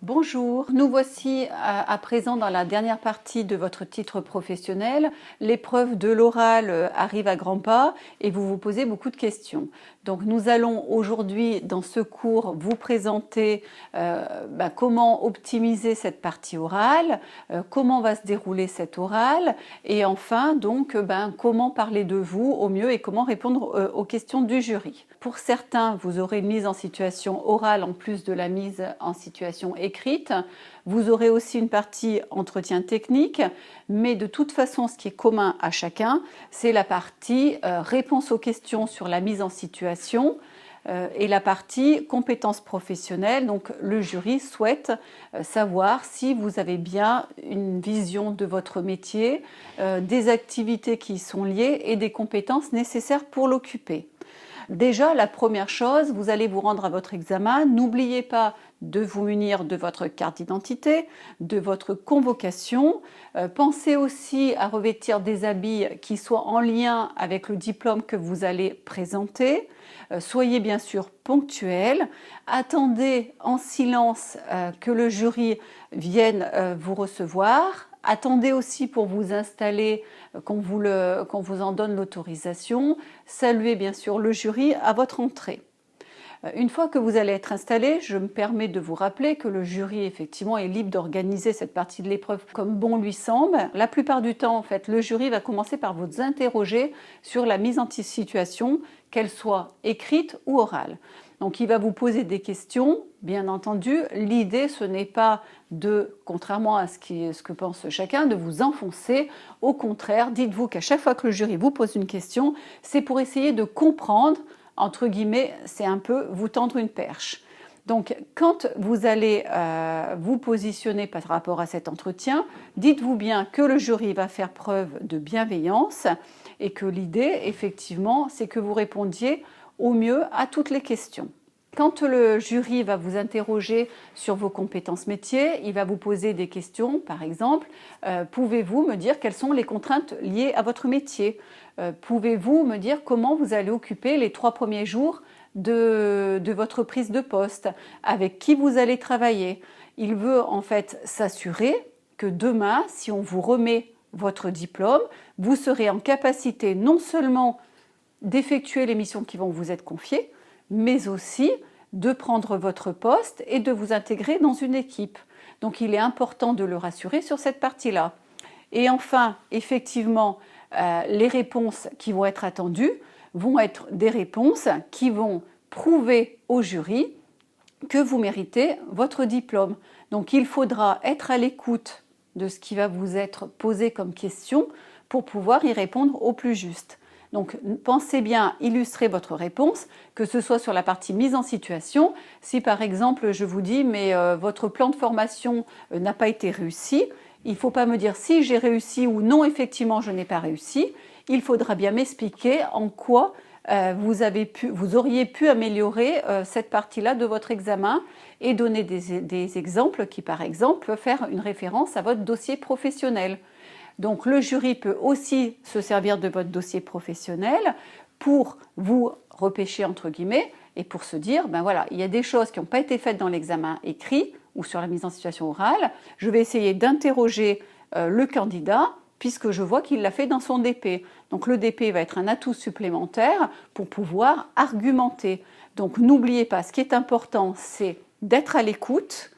Bonjour, nous voici à présent dans la dernière partie de votre titre professionnel. L'épreuve de l'oral arrive à grands pas et vous vous posez beaucoup de questions. Donc nous allons aujourd'hui dans ce cours vous présenter comment optimiser cette partie orale, comment va se dérouler cet oral et enfin donc comment parler de vous au mieux et comment répondre aux questions du jury. Pour certains, vous aurez une mise en situation orale en plus de la mise en situation écrite. Vous aurez aussi une partie entretien technique, mais de toute façon, ce qui est commun à chacun, c'est la partie réponse aux questions sur la mise en situation et la partie compétences professionnelles. Donc le jury souhaite savoir si vous avez bien une vision de votre métier, des activités qui y sont liées et des compétences nécessaires pour l'occuper. Déjà, la première chose, vous allez vous rendre à votre examen. N'oubliez pas de vous munir de votre carte d'identité, de votre convocation. Pensez aussi à revêtir des habits qui soient en lien avec le diplôme que vous allez présenter. Soyez bien sûr ponctuel. Attendez en silence que le jury vienne vous recevoir. Attendez aussi pour vous installer qu'on vous en donne l'autorisation. Saluez bien sûr le jury à votre entrée. Une fois que vous allez être installé, je me permets de vous rappeler que le jury effectivement est libre d'organiser cette partie de l'épreuve comme bon lui semble. La plupart du temps, en fait, le jury va commencer par vous interroger sur la mise en situation, qu'elle soit écrite ou orale. Donc il va vous poser des questions, bien entendu. L'idée, ce n'est pas de, contrairement à ce que pense chacun, de vous enfoncer. Au contraire, dites-vous qu'à chaque fois que le jury vous pose une question, c'est pour essayer de comprendre, entre guillemets, c'est un peu vous tendre une perche. Donc quand vous allez vous positionner par rapport à cet entretien, dites-vous bien que le jury va faire preuve de bienveillance et que l'idée, effectivement, c'est que vous répondiez au mieux à toutes les questions. Quand le jury va vous interroger sur vos compétences métiers, il va vous poser des questions, par exemple, pouvez-vous me dire quelles sont les contraintes liées à votre métier? Pouvez-vous me dire comment vous allez occuper les 3 premiers jours de votre prise de poste? Avec qui vous allez travailler? Il veut en fait s'assurer que demain, si on vous remet votre diplôme, vous serez en capacité non seulement d'effectuer les missions qui vont vous être confiées, mais aussi de prendre votre poste et de vous intégrer dans une équipe. Donc il est important de le rassurer sur cette partie-là. Et enfin, effectivement, les réponses qui vont être attendues vont être des réponses qui vont prouver au jury que vous méritez votre diplôme. Donc il faudra être à l'écoute de ce qui va vous être posé comme question pour pouvoir y répondre au plus juste. Donc pensez bien illustrer votre réponse, que ce soit sur la partie mise en situation. Si par exemple je vous dis mais votre plan de formation n'a pas été réussi, il ne faut pas me dire si j'ai réussi ou non effectivement je n'ai pas réussi. Il faudra bien m'expliquer en quoi vous auriez pu améliorer cette partie-là de votre examen et donner des exemples qui par exemple peuvent faire une référence à votre dossier professionnel. Donc le jury peut aussi se servir de votre dossier professionnel pour vous repêcher entre guillemets et pour se dire, ben voilà, il y a des choses qui n'ont pas été faites dans l'examen écrit ou sur la mise en situation orale. Je vais essayer d'interroger le candidat puisque je vois qu'il l'a fait dans son DP. Donc le DP va être un atout supplémentaire pour pouvoir argumenter. Donc n'oubliez pas, ce qui est important, c'est d'être à l'écoute,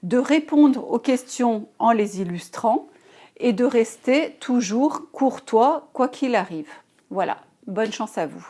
de répondre aux questions en les illustrant, et de rester toujours courtois quoi qu'il arrive. Voilà, bonne chance à vous.